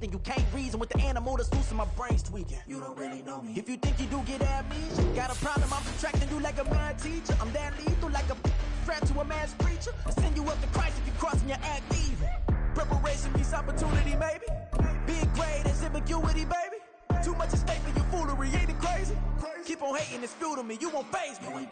breathing. You can't reason with the animal that's loose in my brain's tweaking. You don't really know me. If you think you do get amnesia, got a problem, I'm subtracting you like a mad teacher. I'm that lethal like a threat to a mass preacher. I send you up to Christ if you crossing your act evil. Preparation meets opportunity, maybe. Big grade is ambiguity, baby. Too much at stake for your foolery, ain't it crazy? Keep on hating, it's fuel to me, you won't faze me.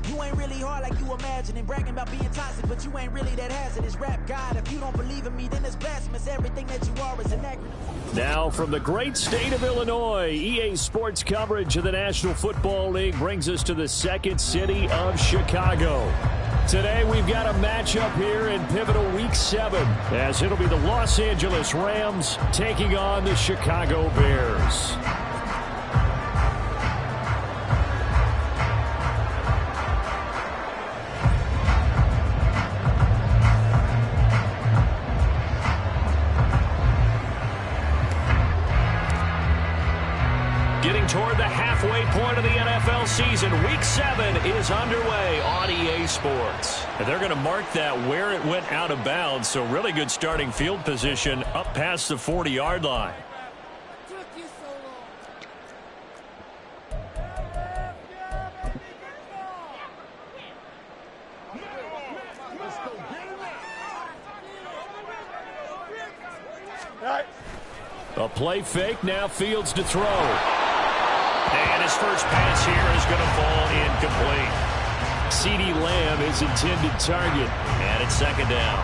You ain't really hard like you imagining. Bragging about being toxic, but you ain't really that hazardous. Rap God, if you don't believe in me, then it's blasphemous. Everything that you are is an acronym. Now from the great state of Illinois, EA Sports coverage of the National Football League brings us to the second city of Chicago. Today we've got a matchup here in pivotal Week 7, as it'll be the Los Angeles Rams taking on the Chicago Bears. Getting toward the halfway point of the NFL season, Week 7 is underway on EA Sports. And they're going to mark that where it went out of bounds, so really good starting field position up past the 40-yard line. A play fake, now Fields to throw. And his first pass here is going to fall incomplete. CeeDee Lamb is intended target, and it's second down.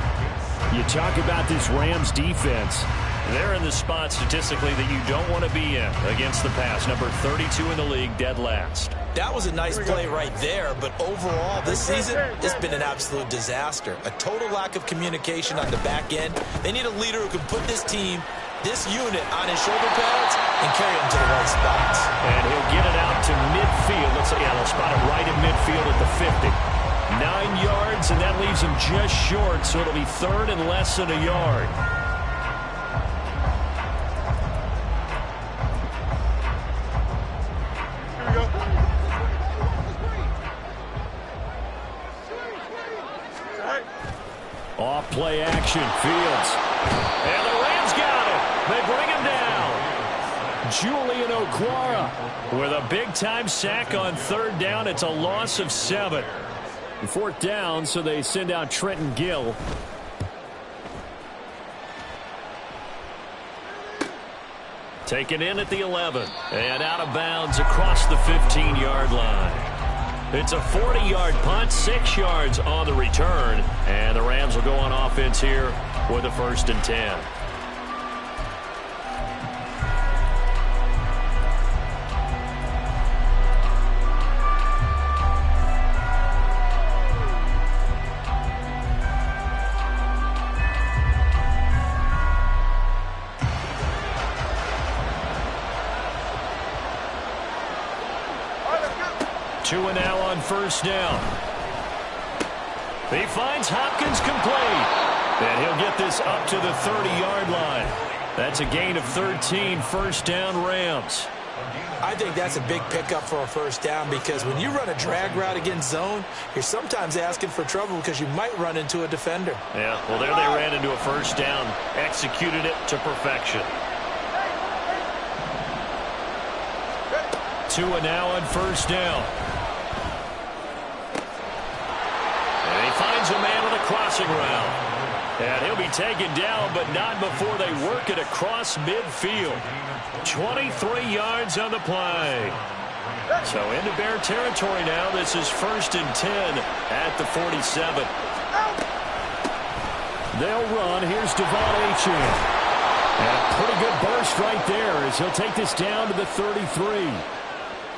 You talk about this Rams defense. They're in the spot statistically that you don't want to be in against the pass. Number 32 in the league, dead last. That was a nice play right there, but overall this season, it's been an absolute disaster. A total lack of communication on the back end. They need a leader who can put this team, this unit, on his shoulder pads and carry them to the right spots. And he'll get it out to midfield. They'll spot it right in midfield at the 50. 9 yards, and that leaves him just short, so it'll be third and less than a yard. Off play action, Fields. And the Rams got it. They bring him down. Julian Okwara with a big-time sack on third down. It's a loss of 7. Fourth down, so they send out Trenton Gill. Taken in at the 11. And out of bounds across the 15-yard line. It's a 40-yard punt, 6 yards on the return. And the Rams will go on offense here with a 1st and 10. Two and now on first down. He finds Hopkins complete. And he'll get this up to the 30-yard line. That's a gain of 13, first down Rams. I think that's a big pickup for a first down because when you run a drag route against zone, you're sometimes asking for trouble because you might run into a defender. Yeah, well, there they ran into a first down, executed it to perfection. 2 and now on first down. And he finds a man on the crossing route. And he'll be taken down, but not before they work it across midfield. 23 yards on the play. So into Bear territory now. This is 1st and 10 at the 47. They'll run. Here's Devon Achane. And a pretty good burst right there as he'll take this down to the 33.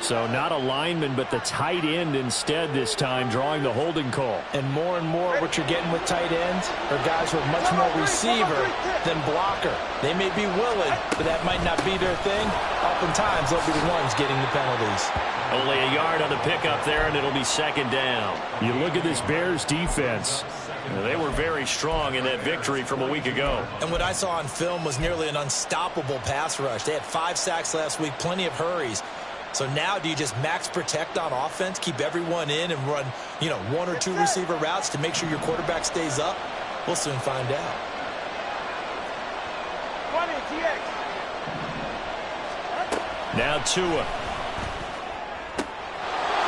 So not a lineman, but the tight end instead this time, drawing the holding call. And more what you're getting with tight ends are guys with much more receiver than blocker. They may be willing, but that might not be their thing. Oftentimes, they'll be the ones getting the penalties. Only a yard on the pickup there, and it'll be second down. You look at this Bears defense. They were very strong in that victory from a week ago. And what I saw on film was nearly an unstoppable pass rush. They had 5 sacks last week, plenty of hurries. So now do you just max protect on offense, keep everyone in and run, 1 or 2 receiver routes to make sure your quarterback stays up? We'll soon find out. Now Tua.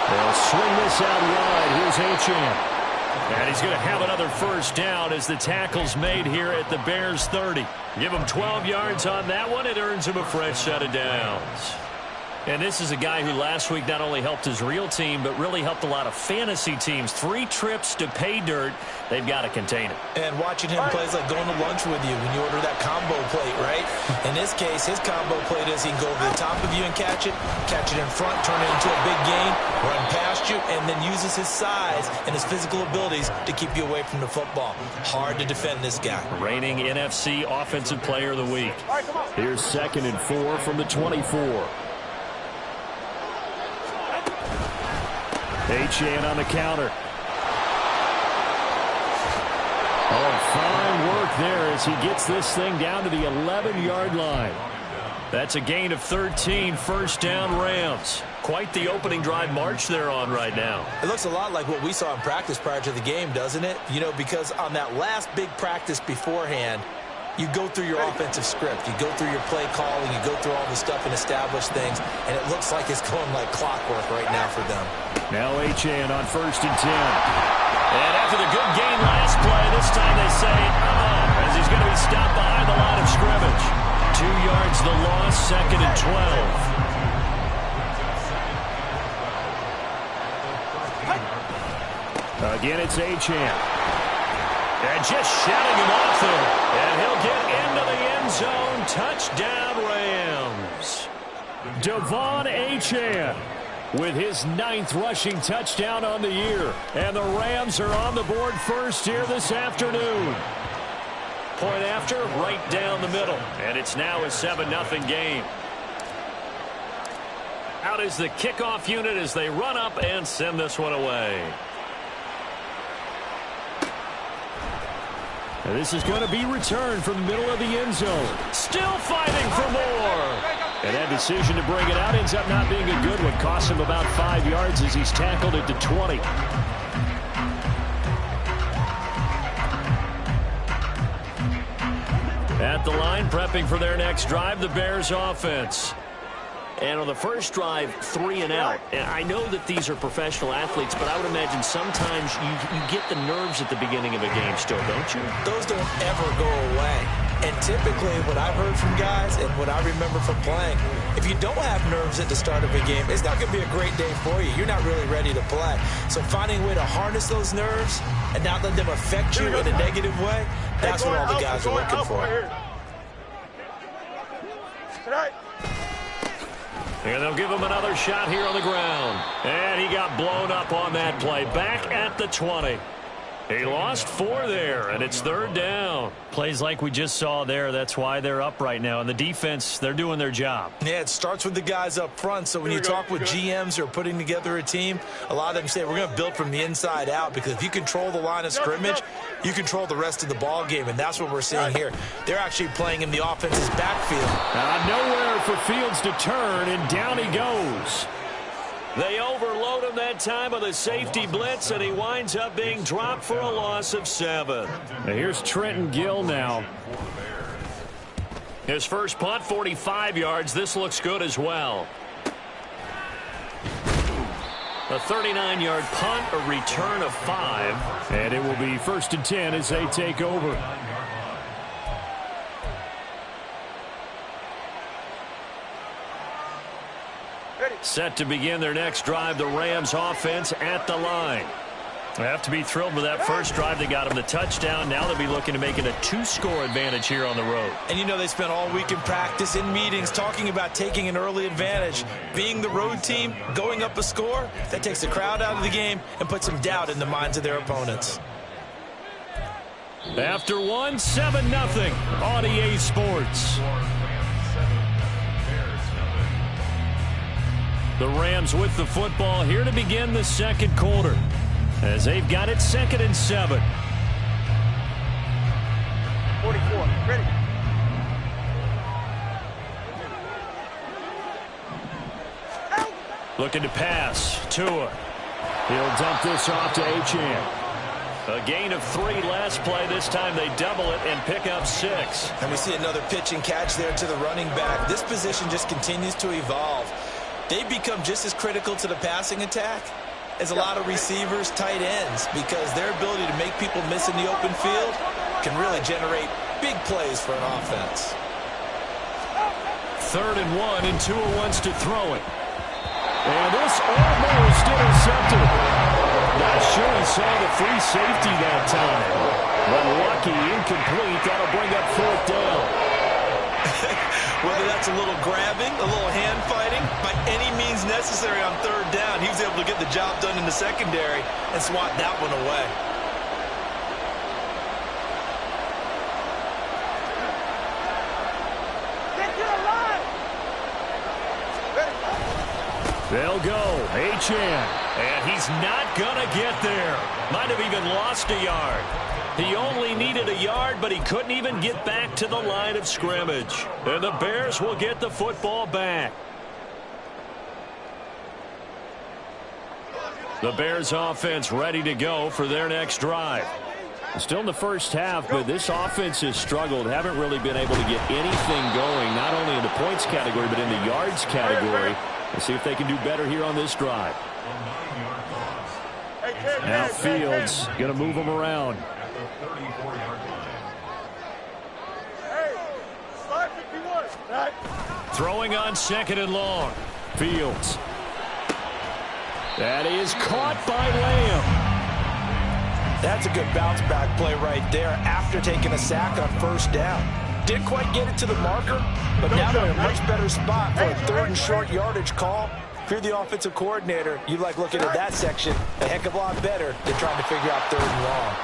They'll swing this out wide. Here's Achane. And he's going to have another first down as the tackle's made here at the Bears 30. Give him 12 yards on that one. It earns him a fresh set of downs. And this is a guy who last week not only helped his real team, but really helped a lot of fantasy teams. 3 trips to pay dirt. They've got to contain it. And watching him play is like going to lunch with you when you order that combo plate, right? In this case, his combo plate is he can go over the top of you and catch it in front, turn it into a big gain, run past you, and then uses his size and his physical abilities to keep you away from the football. Hard to defend this guy. Reigning NFC Offensive Player of the Week. Here's 2nd and 4 from the 24. Achane on the counter. Oh, fine work there as he gets this thing down to the 11-yard line. That's a gain of 13, first down Rams. Quite the opening drive march they're on right now. It looks a lot like what we saw in practice prior to the game, doesn't it? You know, because on that last big practice beforehand, you go through your offensive script. You go through your play calling. You go through all the stuff and establish things. And it looks like it's going like clockwork right now for them. Now Achane on 1st and 10. And after the good gain last play, this time they say, as he's going to be stopped behind the line of scrimmage. 2 yards the loss, 2nd and 12. Again, it's Achane. And just shouting him off there. And he'll get into the end zone. Touchdown, Rams. Devon Achane with his 9th rushing touchdown on the year. And the Rams are on the board first here this afternoon. Point after, right down the middle. And it's now a 7-0 game. Out is the kickoff unit as they run up and send this one away. And this is going to be returned from the middle of the end zone. Still fighting for more. And that decision to bring it out ends up not being a good one. Costs him about 5 yards as he's tackled it to 20. At the line, prepping for their next drive, the Bears offense. And on the first drive, 3 and out. And I know that these are professional athletes, but I would imagine sometimes you get the nerves at the beginning of a game still, don't you? Those don't ever go away. And typically, what I've heard from guys and what I remember from playing, if you don't have nerves at the start of a game, it's not going to be a great day for you. You're not really ready to play. So finding a way to harness those nerves and not let them affect you in a negative way, that's what all the guys are looking for. And they'll give him another shot here on the ground. And he got blown up on that play. Back at the 20. He lost 4 there, and it's 3rd down. Plays like we just saw there. That's why they're up right now. And the defense, they're doing their job. Yeah, it starts with the guys up front. So when you talk with GMs who are putting together a team, a lot of them say we're going to build from the inside out, because if you control the line of scrimmage, you control the rest of the ball game, and that's what we're seeing here. They're actually playing in the offense's backfield. Nowhere for Fields to turn, and down he goes. They overload him that time with a safety blitz, and he winds up being dropped for a loss of 7. Now here's Trenton Gill now. His first punt, 45 yards. This looks good as well. A 39-yard punt, a return of 5. And it will be 1st and 10 as they take over. Set to begin their next drive, the Rams offense at the line. They have to be thrilled with that first drive. They got them the touchdown. Now they'll be looking to make it a 2-score advantage here on the road. And you know they spent all week in practice, in meetings, talking about taking an early advantage. Being the road team, going up a score, that takes the crowd out of the game and puts some doubt in the minds of their opponents. After 1, 7-0 on EA Sports. The Rams with the football here to begin the second quarter, as they've got it 2nd and 7. 44, ready. Looking to pass. Tua. He'll dump this off to Achane. A gain of 3 last play. This time they double it and pick up 6. And we see another pitch and catch there to the running back. This position just continues to evolve. They become just as critical to the passing attack as a lot of receivers, tight ends, because their ability to make people miss in the open field can really generate big plays for an offense. 3rd and 1, and Tua wants to throw it. And this almost intercepted. Not sure he saw the free safety that time. But lucky, incomplete. That'll bring up 4th down. Whether that's a little grabbing, a little hand fighting, by any means necessary on 3rd down, he was able to get the job done in the secondary and swat that one away. They'll go. Achane. And he's not going to get there. Might have even lost a yard. He only needed a yard, but he couldn't even get back to the line of scrimmage. And the Bears will get the football back. The Bears offense ready to go for their next drive. Still in the first half, but this offense has struggled. Haven't really been able to get anything going, not only in the points category, but in the yards category. Let's see if they can do better here on this drive. Now Fields going to move them around. Throwing on 2nd and long. Fields. That is caught by Lamb. That's a good bounce back play right there after taking a sack on 1st down. Didn't quite get it to the marker, but now they're in a much better spot for a 3rd and short yardage call. If you're the offensive coordinator, you like looking at that section a heck of a lot better than trying to figure out 3rd and long.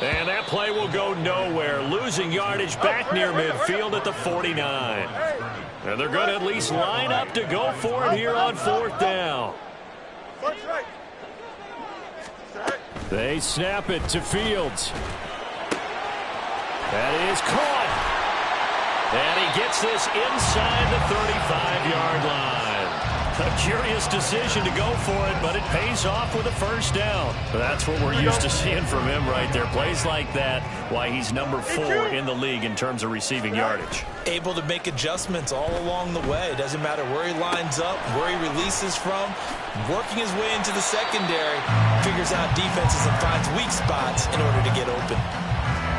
And that play will go nowhere, losing yardage back near midfield at the 49. And they're going to at least line up to go for it here on 4th down. They snap it to Fields. That is caught. And he gets this inside the 35-yard line. A curious decision to go for it, but it pays off with a 1st down. That's what we're used to seeing from him right there. Plays like that, why he's number 4 in the league in terms of receiving yardage. Able to make adjustments all along the way. It doesn't matter where he lines up, where he releases from. Working his way into the secondary, figures out defenses and finds weak spots in order to get open.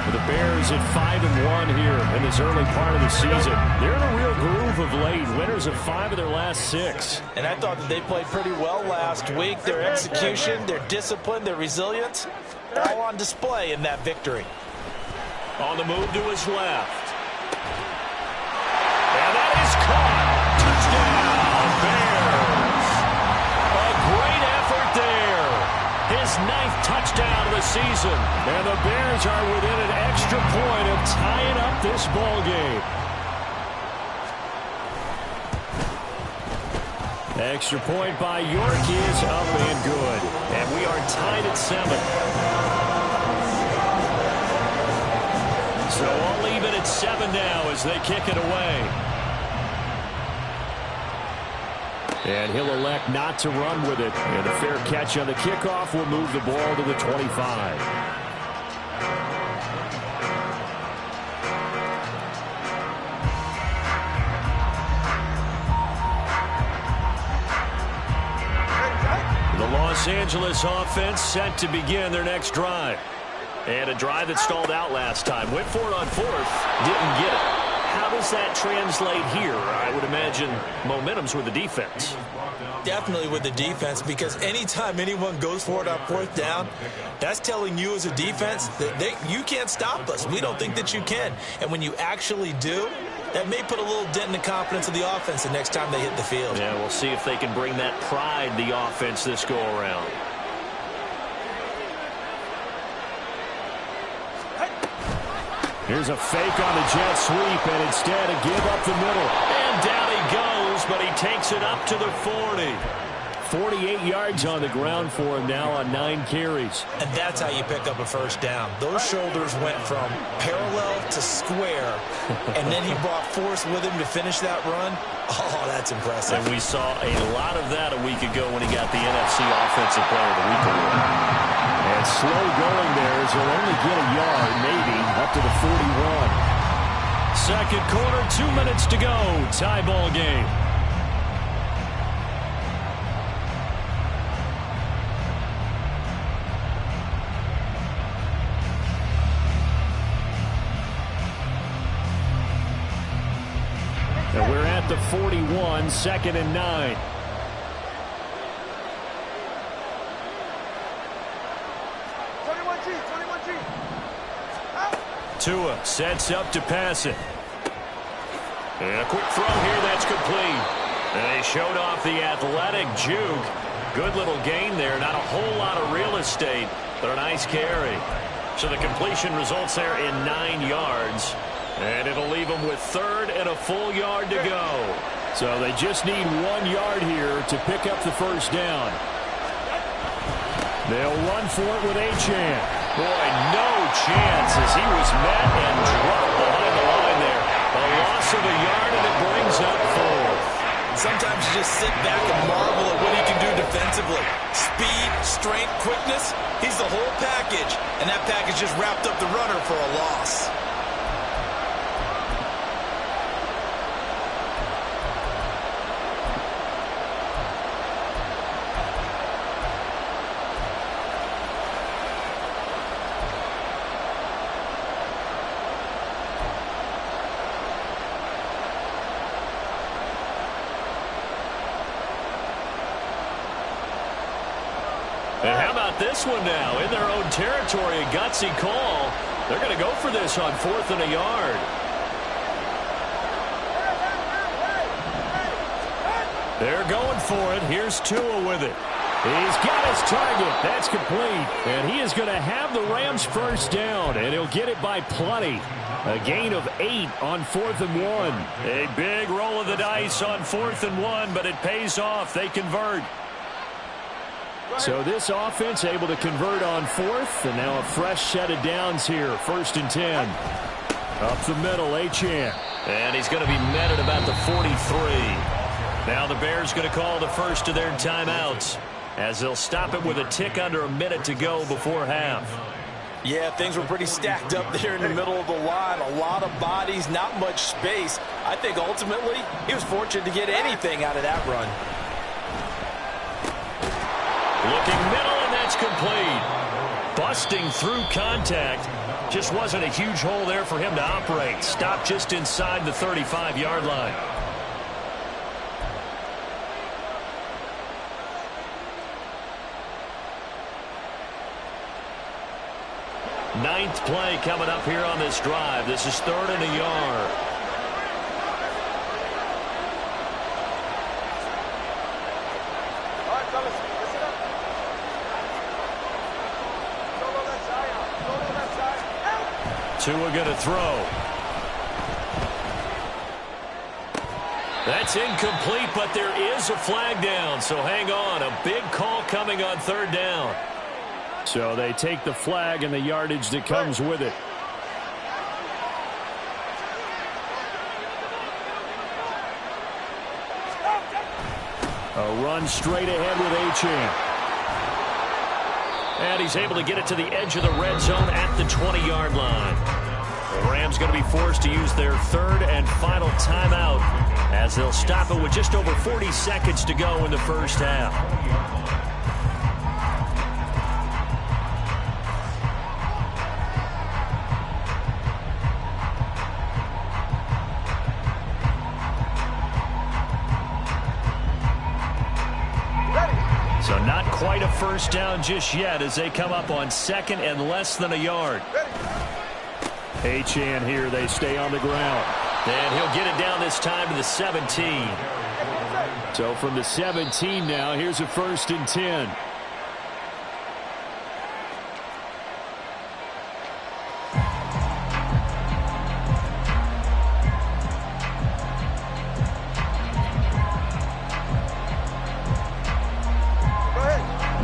The Bears at 5-1 here in this early part of the season. They're in a real groove of late. Winners of 5 of their last 6. And I thought that they played pretty well last week. Their execution, their discipline, their resilience, all on display in that victory. On the move to his left. And that is caught. Touchdown, Bears. A great effort there. His 9th touchdown of the season. And the Bears are within an extra point of tying up this ball game. Extra point by York is up and good. And we are tied at 7. So all even at 7 now as they kick it away. And he'll elect not to run with it. And a fair catch on the kickoff will move the ball to the 25. The Los Angeles offense set to begin their next drive. And a drive that stalled out last time. Went for it on 4th. Didn't get it. How does that translate here? I would imagine momentum's with the defense. Definitely with the defense, because anytime anyone goes for it on 4th down, that's telling you as a defense that you can't stop us. We don't think that you can. And when you actually do, that may put a little dent in the confidence of the offense the next time they hit the field. Yeah, we'll see if they can bring that pride, the offense, this go-around. Here's a fake on the jet sweep, and instead a give up the middle. And down he goes, but he takes it up to the 40. 48 yards on the ground for him now on 9 carries. And that's how you pick up a 1st down. Those shoulders went from parallel to square, and then he brought force with him to finish that run. Oh, that's impressive. And we saw a lot of that a week ago when he got the NFC Offensive Player of the Week award. And slow going there as he'll only get a yard, maybe, up to the 41. Second quarter, 2 minutes to go. Tie ball game. And we're at the 41, 2nd and 9. Tua sets up to pass it. And a quick throw here that's complete. And they showed off the athletic juke. Good little gain there. Not a whole lot of real estate, but a nice carry. So the completion results there in 9 yards. And it'll leave them with 3rd and a full yard to go. So they just need 1 yard here to pick up the first down. They'll run for it with Achane. Boy, no chance as he was met and dropped behind the line there. A loss of a yard, and it brings up 4. Sometimes you just sit back and marvel at what he can do defensively. Speed, strength, quickness. He's the whole package, and that package just wrapped up the runner for a loss. And how about this one now? In their own territory, a gutsy call. They're going to go for this on 4th and a yard. They're going for it. Here's Tua with it. He's got his target. That's complete. And he is going to have the Rams first down, and he'll get it by plenty. A gain of 8 on 4th and 1. A big roll of the dice on 4th and 1, but it pays off. They convert. So this offense able to convert on 4th, and now a fresh set of downs here. 1st and 10. Up the middle, Achane. And he's going to be met at about the 43. Now the Bears going to call the first of their timeouts as they'll stop it with a tick under a minute to go before half. Yeah, things were pretty stacked up there in the middle of the line. A lot of bodies, not much space. I think ultimately he was fortunate to get anything out of that run. Looking middle, and that's complete. Busting through contact. Just wasn't a huge hole there for him to operate. Stopped just inside the 35-yard line. Ninth play coming up here on this drive. This is 3rd and a yard. Tua going to throw. That's incomplete, but there is a flag down, so hang on. A big call coming on 3rd down. So they take the flag and the yardage that comes with it. A run straight ahead with Achane. And he's able to get it to the edge of the red zone at the 20-yard line. The Rams going to be forced to use their 3rd and final timeout as they'll stop it with just over 40 seconds to go in the first half. So not quite a first down just yet as they come up on 2nd and less than a yard. Achane here, they stay on the ground. And he'll get it down this time to the 17. So from the 17 now, here's a 1st and 10.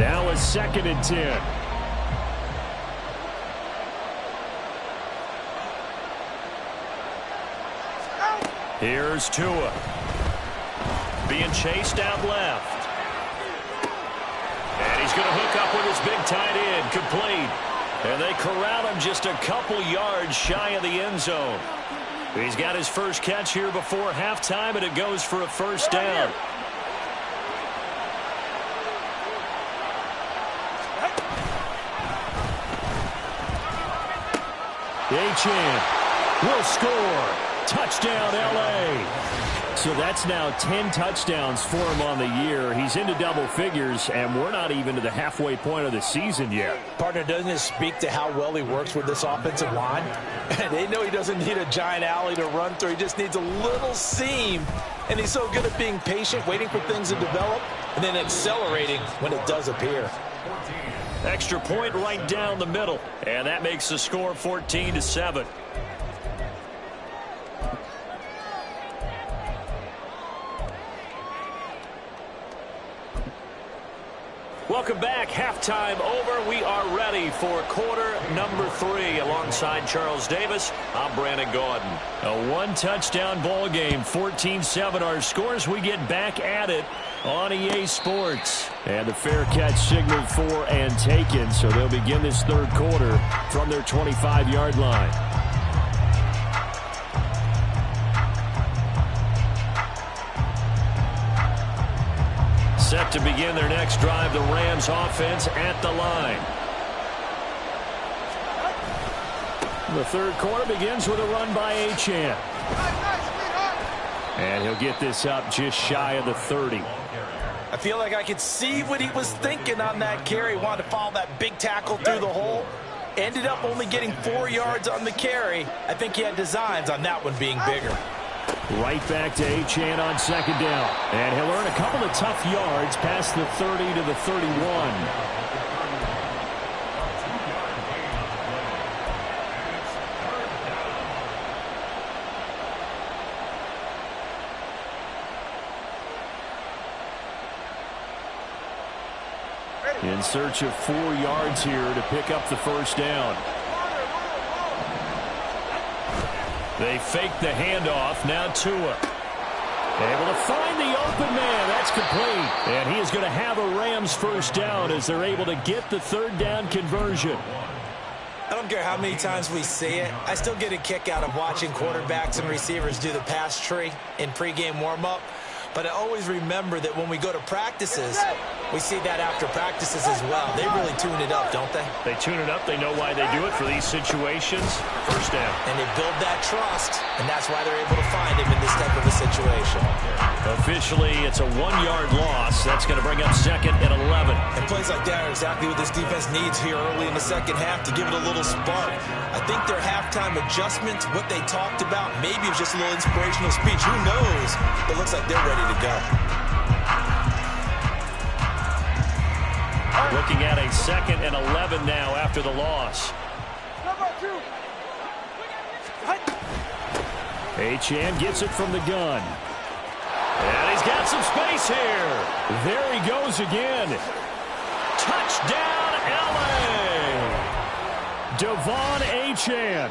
Now a 2nd and 10. Here's Tua. Being chased out left. And He's going to hook up with his big tight end, complete. And they corral him just a couple yards shy of the end zone. He's got his first catch here before halftime, and it goes for a first down. Achane will score. Touchdown, L.A. So that's now 10 touchdowns for him on the year. He's into double figures, and we're not even to the halfway point of the season yet. Partner, doesn't it speak to how well he works with this offensive line? They know he doesn't need a giant alley to run through. He just needs a little seam, and he's so good at being patient, waiting for things to develop, and then accelerating when it does appear. Extra point right down the middle, and that makes the score 14-7. Welcome back. Halftime over. We are ready for quarter number 3. Alongside Charles Davis, I'm Brandon Gaudin. A one-touchdown ball game, 14-7. Our scores, we get back at it on EA Sports. And the fair catch signaled for and taken, so they'll begin this third quarter from their 25-yard line. Set to begin their next drive, the Rams offense at the line. The third quarter begins with a run by Achane. And he'll get this up just shy of the 30. I feel like I could see what he was thinking on that carry. Wanted to follow that big tackle through the hole. Ended up only getting 4 yards on the carry. I think he had designs on that one being bigger. Right back to Achane on second down. And he'll earn a couple of tough yards past the 30 to the 31. In search of 4 yards here to pick up the first down. They fake the handoff. Now Tua. Able to find the open man. That's complete. And he is going to have a Rams first down as they're able to get the third down conversion. I don't care how many times we see it. I still get a kick out of watching quarterbacks and receivers do the pass tree in pregame warm-up. But I always remember that when we go to practices, we see that after practices as well. They really tune it up, don't they? They tune it up. They know why they do it for these situations. First down. And they build that trust, and that's why they're able to find him in this type of a situation. Officially, it's a 1-yard loss. That's going to bring up second and 11. And plays like that are exactly what this defense needs here early in the second half to give it a little spark. I think their halftime adjustments, what they talked about, maybe it was just a little inspirational speech. Who knows? But it looks like they're ready to go. Looking at a second and 11 now after the loss. Achane gets it from the gun. And he's got some space here. There he goes again. Touchdown, L.A. Devon Achane.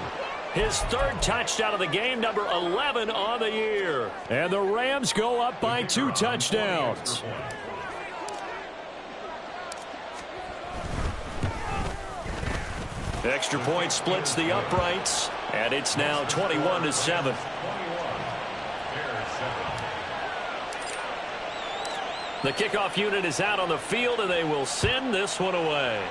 His third touchdown of the game, number 11 on the year. And the Rams go up by 2 touchdowns. Extra point splits the uprights, and it's now 21-7. The kickoff unit is out on the field, and they will send this one away.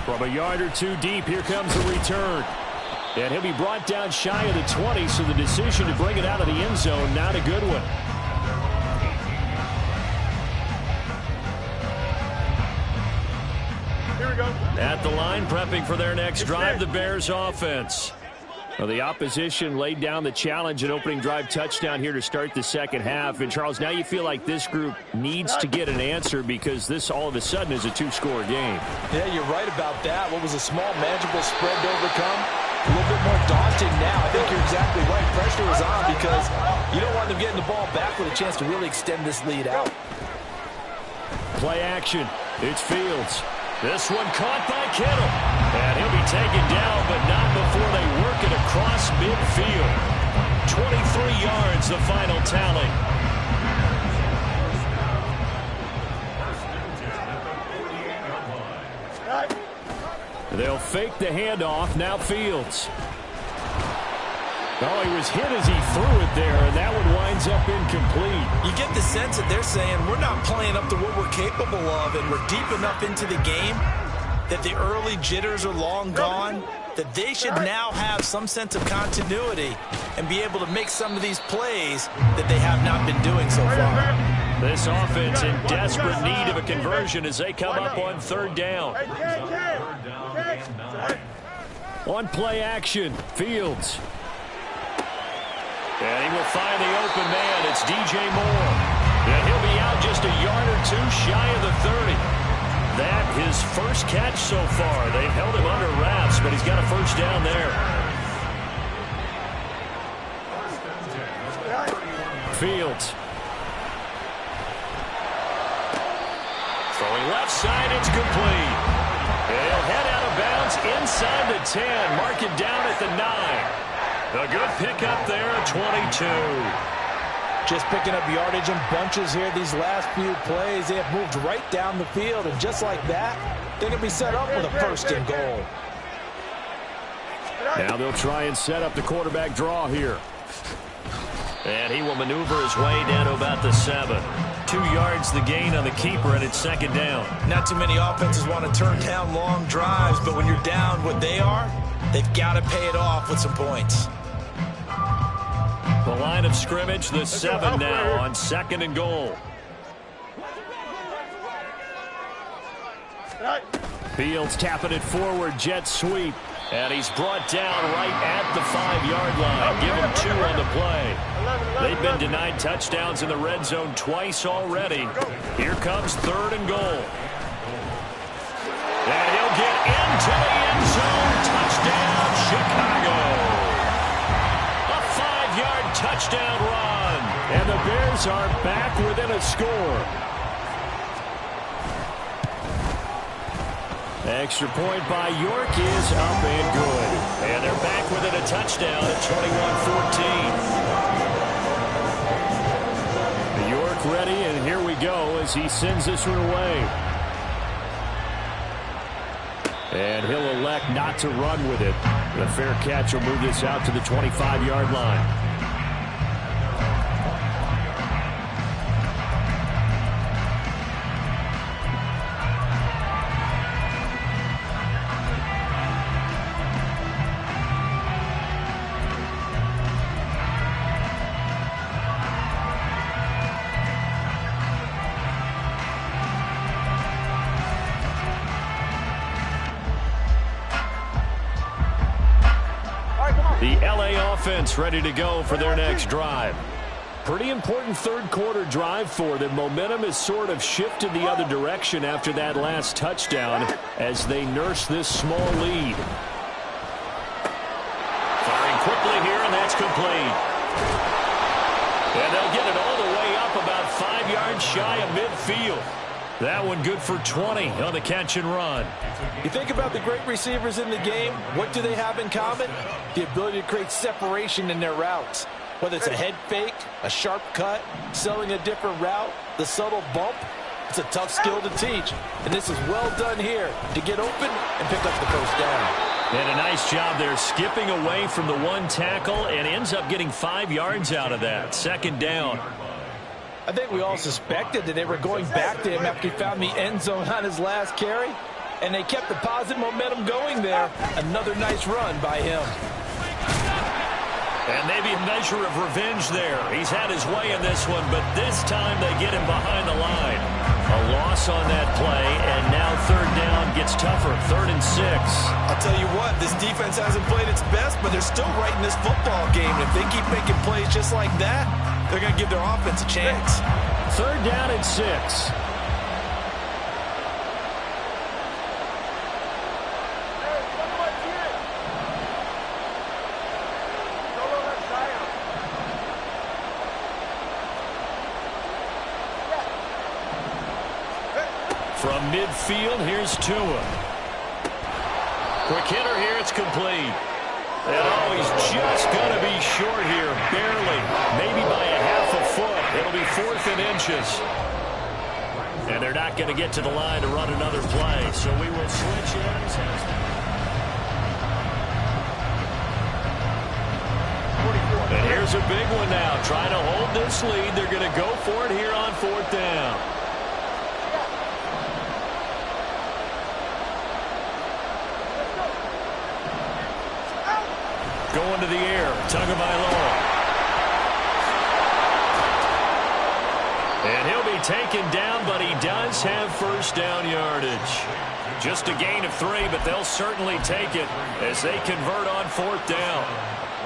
From a yard or two deep, here comes the return. And he'll be brought down shy of the 20, so the decision to bring it out of the end zone, not a good one. Here we go. At the line, prepping for their next drive, the Bears offense. Well, the opposition laid down the challenge, an opening drive touchdown here to start the second half. And, Charles, now you feel like this group needs to get an answer because this all of a sudden is a 2-score game. Yeah, you're right about that. What was a small, manageable spread to overcome, a little bit more daunting now. I think you're exactly right. Pressure is on because you don't want them getting the ball back with a chance to really extend this lead out. Play action. It's Fields. This one caught by Kittle. And he'll be taken down, but not before they work it across midfield. 23 yards, the final tally. They'll fake the handoff. Now Fields. Oh, he was hit as he threw it there, and that one winds up incomplete. You get the sense that they're saying we're not playing up to what we're capable of, and we're deep enough into the game that the early jitters are long gone, that they should now have some sense of continuity and be able to make some of these plays that they have not been doing so far. This offense in desperate need of a conversion as they come up on third down. On play action, Fields. And he will find the open man. It's DJ Moore. And he'll be out just a yard or two shy of the 30. That his first catch so far. They've held him under wraps, but he's got a first down there. Fields. Throwing left side, it's complete. He'll head out of bounds inside the 10. Mark it down at the 9. A good pickup there at 22. Just picking up yardage in bunches here these last few plays. They have moved right down the field, and just like that, they're going to be set up with a first and goal. Now they'll try and set up the quarterback draw here. And he will maneuver his way down to about the 7. 2 yards the gain on the keeper, and it's second down. Not too many offenses want to turn down long drives, but when you're down what they are, they've got to pay it off with some points. The line of scrimmage, the 7 now on second and goal. Fields tapping it forward, jet sweep. And he's brought down right at the 5-yard line. Give him 2 on the play. They've been denied touchdowns in the red zone twice already. Here comes third and goal. And he'll get into the end zone. Touchdown, Chicago. A 5-yard touchdown run. And the Bears are back within a score. Extra point by York is up and good. And they're back within a touchdown at 21-14. York ready, and here we go as he sends this one away. And he'll elect not to run with it. The fair catch will move this out to the 25-yard line. The LA offense ready to go for their next drive. Pretty important third quarter drive for them. Momentum has sort of shifted the other direction after that last touchdown as they nurse this small lead. Firing quickly here, and that's complete. And they'll get it all the way up about 5 yards shy of midfield. That one good for 20 on the catch and run. You think about the great receivers in the game, what do they have in common? The ability to create separation in their routes. Whether it's a head fake, a sharp cut, selling a different route, the subtle bump, it's a tough skill to teach. And this is well done here to get open and pick up the first down. And a nice job there skipping away from the one tackle and ends up getting 5 yards out of that. Second down. I think we all suspected that they were going back to him after he found the end zone on his last carry. And they kept the positive momentum going there. Another nice run by him. And maybe a measure of revenge there. He's had his way in this one, but this time they get him behind the line. A loss on that play, and now third down gets tougher. 3rd and 6. I'll tell you what, this defense hasn't played its best, but they're still right in this football game. And if they keep making plays just like that, they're going to give their offense a chance. 3rd down and 6. From midfield, here's Tua. Quick hitter here, it's complete. And oh, he's just going to be short here, barely, maybe by a half a foot. It'll be 4th and inches. And they're not going to get to the line to run another play, so we will switch ends. is a big one now. Trying to hold this lead. They're going to go for it here on 4th down. Going to the air. Tagovailoa. And he'll be taken down, but he does have first down yardage. Just a gain of 3, but they'll certainly take it as they convert on 4th down.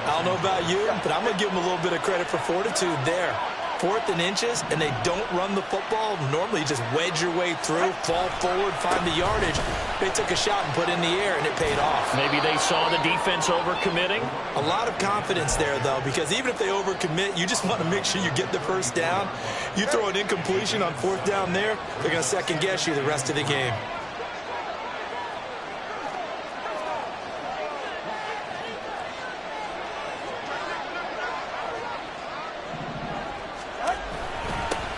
I don't know about you, but I'm going to give them a little bit of credit for fortitude there. 4th and inches, and they don't run the football. Normally, you just wedge your way through, fall forward, find the yardage. They took a shot and put it in the air, and it paid off. Maybe they saw the defense overcommitting. A lot of confidence there, though, because even if they overcommit, you just want to make sure you get the first down. You throw an incompletion on 4th down there, they're going to second-guess you the rest of the game.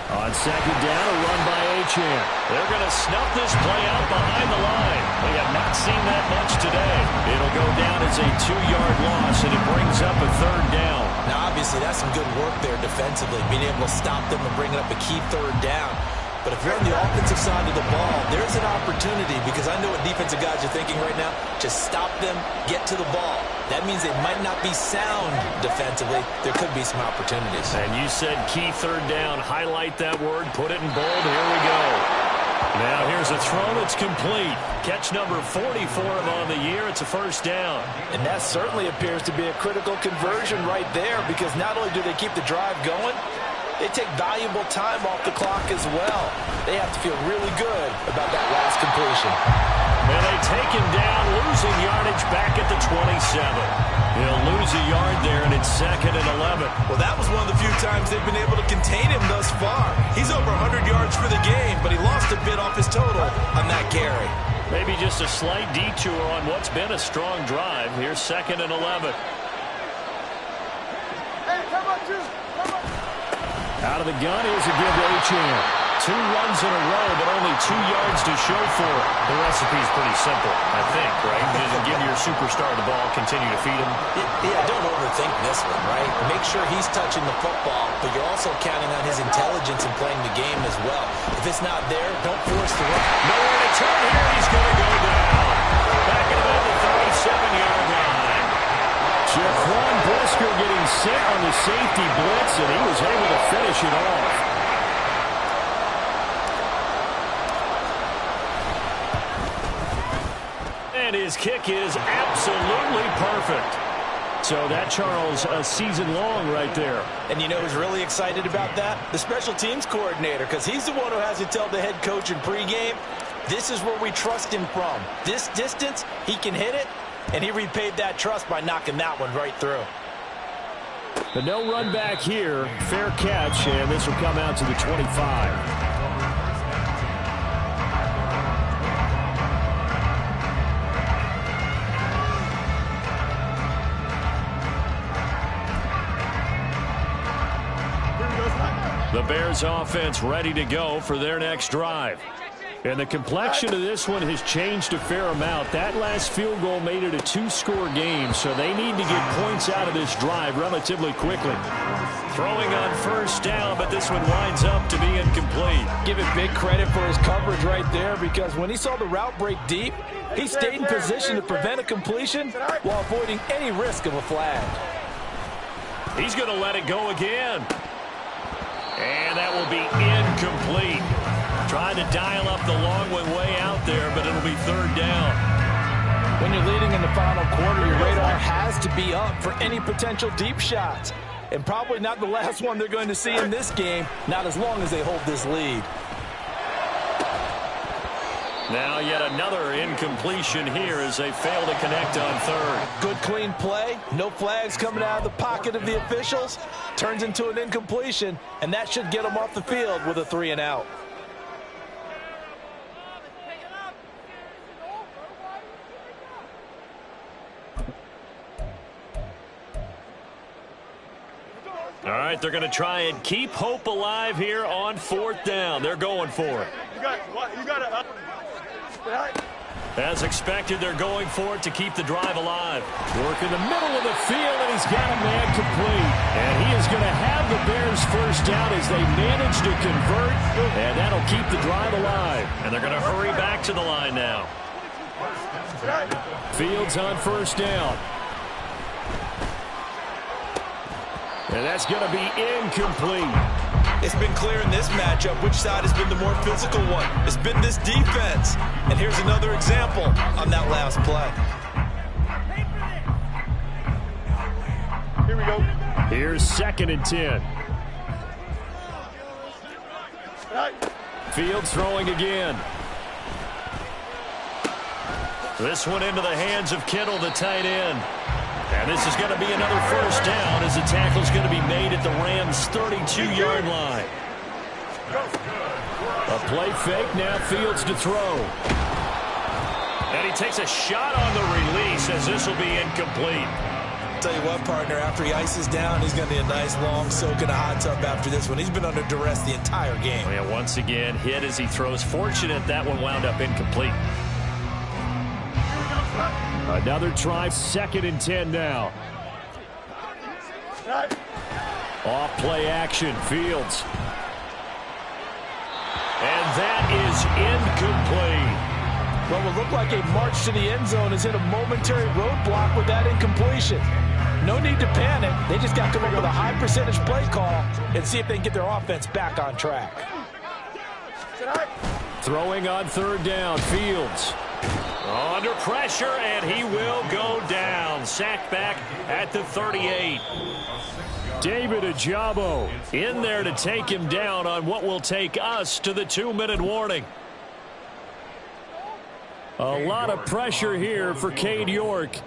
On 2nd down, a run by Achane. They're going to snuff this play out behind the line. We have not seen that much today. It'll go down as a 2-yard loss, and it brings up a 3rd down. Now, obviously, that's some good work there defensively, being able to stop them and bring up a key 3rd down. But if you're on the offensive side of the ball, there's an opportunity, because I know what defensive guys are thinking right now. Just stop them, get to the ball. That means they might not be sound defensively. There could be some opportunities. And you said key 3rd down. Highlight that word. Put it in bold. Here we go. Now here's a throw that's complete. Catch number 44 on the year. It's a first down. And that certainly appears to be a critical conversion right there, because not only do they keep the drive going, they take valuable time off the clock as well. They have to feel really good about that last completion. And they take him down, losing yardage back at the 27. He'll lose a yard there, and it's 2nd and 11. Well, that was one of the few times they've been able to contain him thus far. He's over 100 yards for the game, but he lost a bit off his total on that carry. Maybe just a slight detour on what's been a strong drive. Here's 2nd and 11. Hey, come on, Juice. Come on. Out of the gun, here's a give to Achane. 2 runs in a row, but only 2 yards to show for it. The recipe's pretty simple, I think, right? Just give your superstar the ball, continue to feed him. Yeah, don't overthink this one, right? Make sure he's touching the football, but you're also counting on his intelligence in playing the game as well. If it's not there, don't force the run. Nowhere to turn here. He's going to go down. Back at about the 37-yard line. Jaquan Brisker getting set on the safety blitz, and he was able to finish it off. And his kick is absolutely perfect. So that, Charles, a season long right there. And you know who's really excited about that? The special teams coordinator, because he's the one who has to tell the head coach in pregame, this is where we trust him from. This distance, he can hit it, and he repaid that trust by knocking that one right through. But no run back here. Fair catch, and this will come out to the 25. The Bears offense ready to go for their next drive. And the complexion of this one has changed a fair amount. That last field goal made it a 2-score game, so they need to get points out of this drive relatively quickly. Throwing on first down, but this one winds up to be incomplete. Give it big credit for his coverage right there, because when he saw the route break deep, he stayed in position to prevent a completion while avoiding any risk of a flag. He's going to let it go again. And that will be incomplete. Trying to dial up the long one way out there, but it'll be third down. When you're leading in the final quarter, your radar has to be up for any potential deep shots. And probably not the last one they're going to see in this game, not as long as they hold this lead. Now yet another incompletion here as they fail to connect on third. Good clean play, no flags coming out of the pocket of the officials. Turns into an incompletion, and that should get them off the field with a 3-and-out. All right, they're going to try and keep hope alive here on fourth down. They're going for it. You got it. As expected, they're going for it to keep the drive alive. Work in the middle of the field, and he's got a man complete. And he is going to have the Bears first down as they manage to convert, and that'll keep the drive alive. And they're going to hurry back to the line now. Fields on first down. And that's going to be incomplete. It's been clear in this matchup which side has been the more physical one. It's been this defense. And here's another example on that last play. Here we go. Here's 2nd and 10. Fields throwing again. This one into the hands of Kittle, the tight end. And this is going to be another first down as the tackle's going to be made at the Rams' 32-yard line. A play fake, now Fields to throw. And he takes a shot on the release as this will be incomplete. Tell you what, partner, after he ices down, he's going to need a nice long soak in a hot tub after this one. He's been under duress the entire game. Oh, yeah, once again, hit as he throws. Fortunate that one wound up incomplete. Another try, 2nd and 10 now. Off play action, Fields. And that is incomplete. Well, it looked like a march to the end zone has hit a momentary roadblock with that incompletion. No need to panic. They just got to come up with a high percentage play call and see if they can get their offense back on track. Throwing on 3rd down, Fields. Under pressure, and he will go down. Sacked back at the 38. David Ojabo in there to take him down on what will take us to the 2-minute warning. A lot of pressure here for Cade York.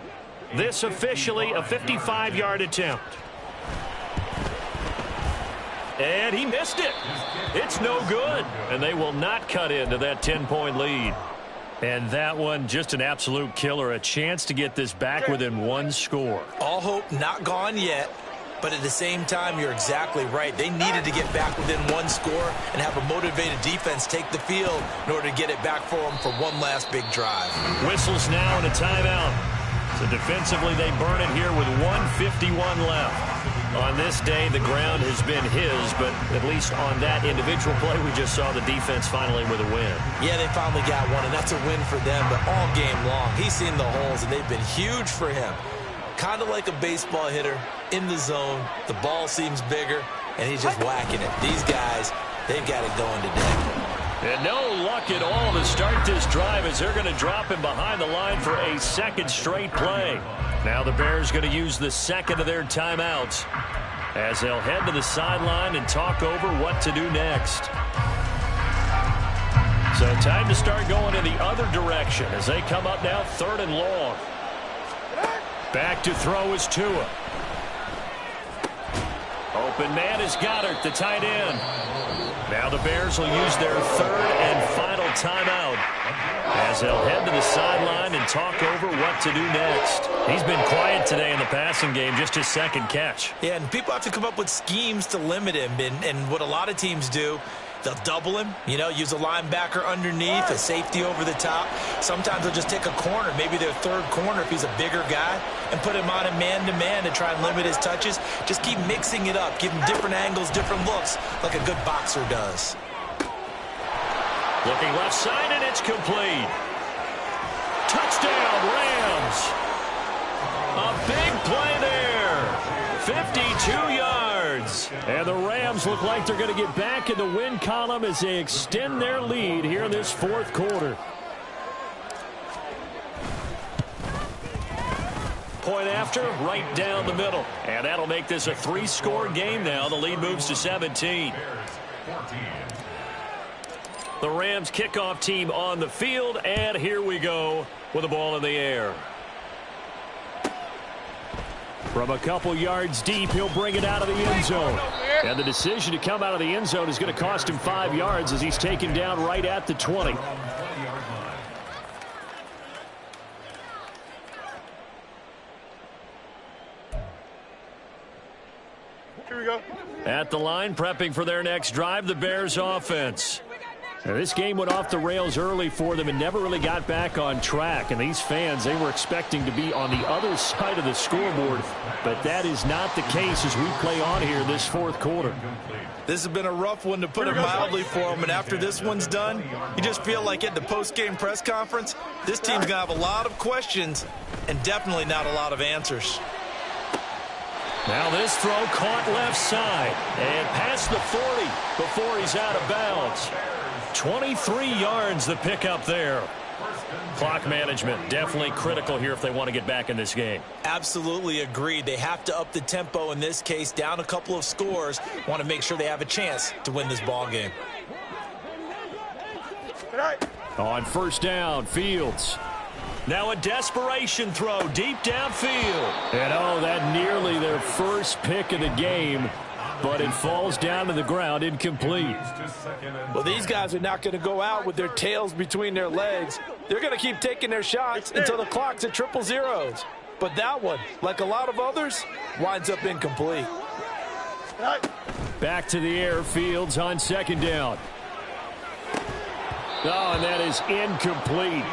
This officially a 55-yard attempt. And he missed it. It's no good. And they will not cut into that 10-point lead. And that one, just an absolute killer. A chance to get this back within 1 score. All hope not gone yet. But at the same time, you're exactly right. They needed to get back within 1 score and have a motivated defense take the field in order to get it back for them for one last big drive. Whistles now and a timeout. So defensively, they burn it here with 1:51 left. On this day, the ground has been his, but at least on that individual play, we just saw the defense finally with a win. Yeah, they finally got one, and that's a win for them. But all game long, he's seen the holes, and they've been huge for him. Kind of like a baseball hitter in the zone. The ball seems bigger, and he's just whacking it. These guys, they've got it going today. And no luck at all to start this drive as they're going to drop him behind the line for a 2nd straight play. Now the Bears going to use the 2nd of their timeouts as they'll head to the sideline and talk over what to do next. So time to start going in the other direction as they come up now 3rd and long. Back to throw is Tua. Open man is Goddard, the tight end. Now the Bears will use their 3rd and final timeout as they'll head to the sideline and talk over what to do next. He's been quiet today in the passing game, just his 2nd catch. Yeah, and people have to come up with schemes to limit him, and what a lot of teams do, they'll double him, use a linebacker underneath, a safety over the top. Sometimes they'll just take a corner, maybe their 3rd corner if he's a bigger guy, and put him on a man-to-man to try and limit his touches. Just keep mixing it up, give him different angles, different looks, like a good boxer does. Looking left side, and it's complete. Touchdown, Rams. A big play there. 52 yards. And the Rams look like they're going to get back in the win column as they extend their lead here in this 4th quarter. Point after, right down the middle. And that'll make this a 3-score game now. The lead moves to 17. The Rams kickoff team on the field, and here we go with the ball in the air. From a couple yards deep, he'll bring it out of the end zone. And the decision to come out of the end zone is going to cost him 5 yards as he's taken down right at the 20. Here we go. At the line, prepping for their next drive, the Bears offense. Now, this game went off the rails early for them and never really got back on track. And these fans, they were expecting to be on the other side of the scoreboard. But that is not the case as we play on here this fourth quarter. This has been a rough one, to put it mildly, for them. And after this one's done, you just feel like at the post-game press conference, this team's going to have a lot of questions and definitely not a lot of answers. Now this throw caught left side and past the 40 before he's out of bounds. 23 yards the pickup there. Clock management definitely critical here if they want to get back in this game. Absolutely agreed. They have to up the tempo in this case, down a couple of scores. Want to make sure they have a chance to win this ball game. On first down, Fields. Now a desperation throw deep downfield. And oh, that nearly their first pick of the game. But it falls down to the ground, incomplete. Well, these guys are not going to go out with their tails between their legs. They're going to keep taking their shots until the clock's at 000. But that one, like a lot of others, winds up incomplete. Back to the air, Fields on second down. Oh, and that is incomplete.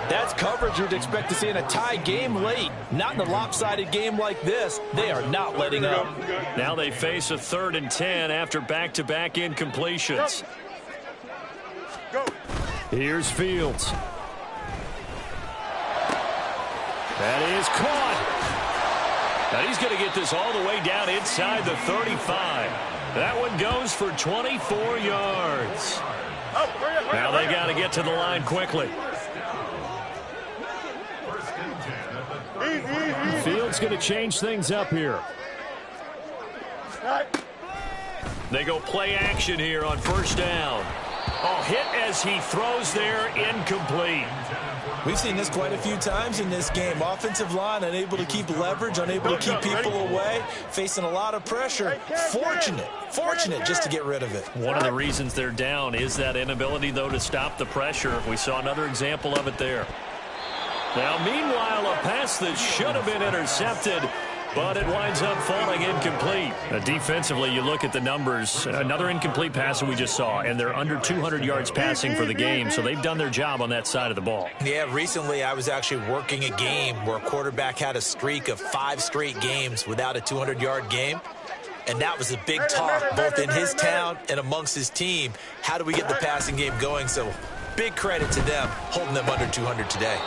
That's coverage you'd expect to see in a tie game late. Not in a lopsided game like this. They are not letting up. Now they face a 3rd and 10 after back-to-back incompletions. Here's Fields. That is caught. Now he's going to get this all the way down inside the 35. That one goes for 24 yards. Now they got to get to the line quickly. Fields going to change things up here. They go play action here on first down. Oh, hit as he throws there, incomplete. We've seen this quite a few times in this game. Offensive line unable to keep leverage, unable to keep people away, facing a lot of pressure. Fortunate just to get rid of it. One of the reasons they're down is that inability, though, to stop the pressure. We saw another example of it there. Now, meanwhile, a pass that should have been intercepted, but it winds up falling incomplete. Defensively, you look at the numbers. Another incomplete pass that we just saw, and they're under 200 yards passing for the game, so they've done their job on that side of the ball. Yeah, recently I was actually working a game where a quarterback had a streak of 5 straight games without a 200-yard game. And that was a big talk, both in his town and amongst his team. How do we get the passing game going? So big credit to them, holding them under 200 today.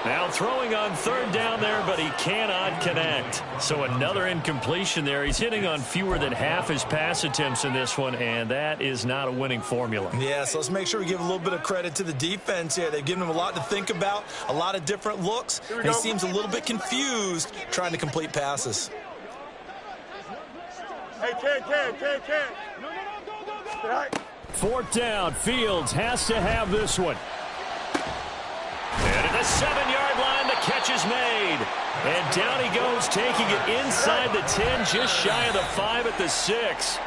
Now throwing on third down there, but he cannot connect. So another incompletion there. He's hitting on fewer than half his pass attempts in this one, and that is not a winning formula. Yeah, so let's make sure we give a little bit of credit to the defense here. They've given him a lot to think about, a lot of different looks, and he seems a little bit confused trying to complete passes. Hey, Ken. Fourth down, Fields has to have this one. And at the 7-yard line, the catch is made. And down he goes, taking it inside the 10, just shy of the 5 at the 6.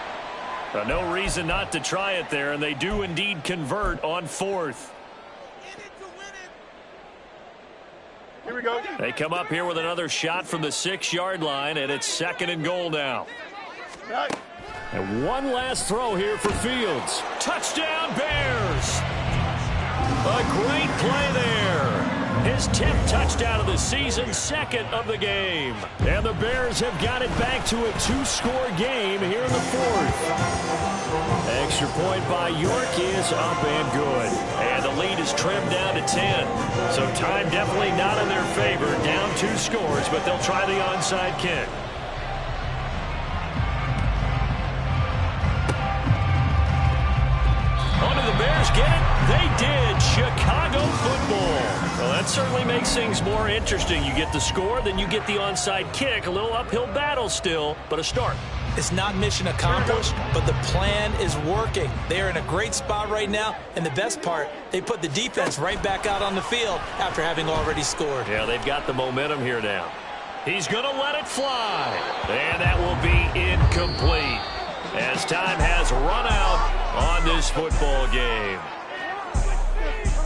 No reason not to try it there, and they do indeed convert on fourth. Here we go. They come up here with another shot from the 6-yard line, and it's 2nd and goal now. And one last throw here for Fields. Touchdown, Bears! A great play there. His 10th touchdown of the season, 2nd of the game. And the Bears have got it back to a 2-score game here in the 4th. Extra point by York is up and good. And the lead is trimmed down to 10. So time definitely not in their favor. Down 2 scores, but they'll try the onside kick. Oh, did the Bears get it? They did. Chicago football. Well, that certainly makes things more interesting. You get the score, then you get the onside kick. A little uphill battle still, but a start. It's not mission accomplished, but the plan is working. They are in a great spot right now, and the best part, they put the defense right back out on the field after having already scored. Yeah, they've got the momentum here now. He's going to let it fly, and that will be incomplete as time has run out on this football game.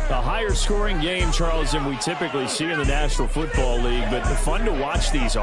A higher scoring game, Charles, than we typically see in the National Football League, but fun to watch these